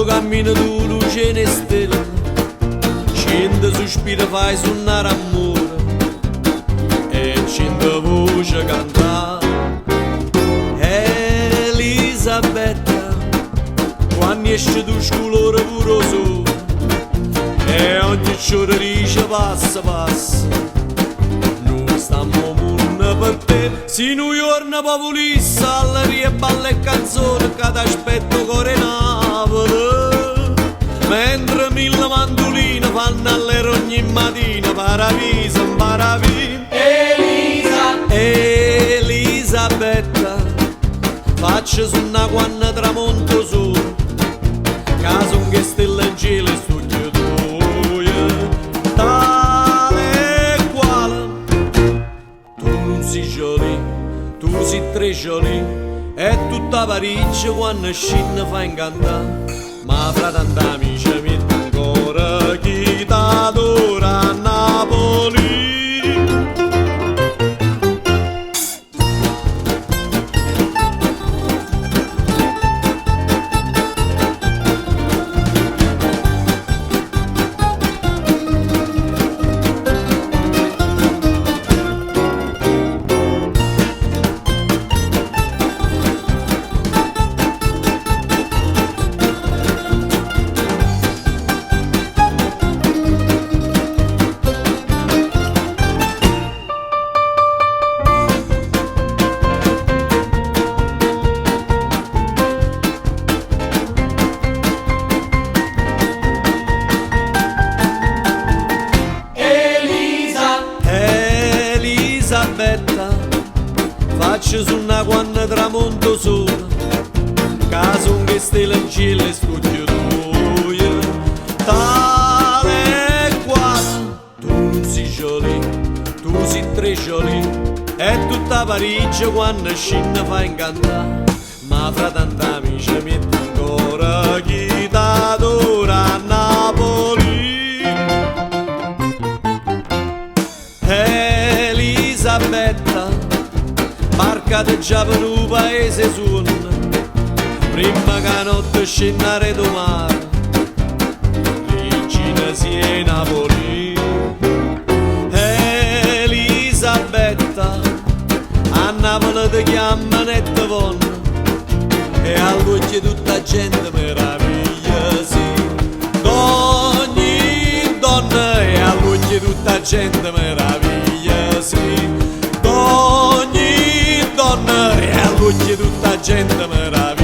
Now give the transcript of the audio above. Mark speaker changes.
Speaker 1: Quando cammino tu luce e stelle, scende sospiro fai suonare amore e scende voce cantare. Elisabetta, quando esce tu scolore puro su e ogni giorno dice passa passa, noi stiamo munna per te. Si New York pavolissa all'aria e balle e canzone che t'aspetto cuore Napoli, mentre mille mandoline fanno all'era ogni mattina paravisa, paravisa. Elisabetta, faccio suona quando tramonto su, caso che stelle in cielo e studio tu, tale e quale. Tu non sei jolì, tu sei tre jolì, e tutta Parigi quando scende fa incantare, ma fra tanti amici mi ancora chi t'adora a Napoli. Elisabetta, faccio suona quando tramonto solo, caso che stelle in cielo e studio tu, tale e quale. Tu non sei jolì, tu sei tre jolì, e tutta Parigi quando scende fa incantare, ma fra tanti amici mi ancora chi t'adora a Napoli. Elisabetta, barca di già per un paese suona, prima che la notte scendere do mare, vicina sia Napoli. Elisabetta, a Napoli ti chiamano e ti vanno, e all'occhio tutta gente meraviglia, sì, d'ogni donna, e all'occhio tutta gente meraviglia, sì, d'ogni donna, e all'occhio tutta gente meraviglia.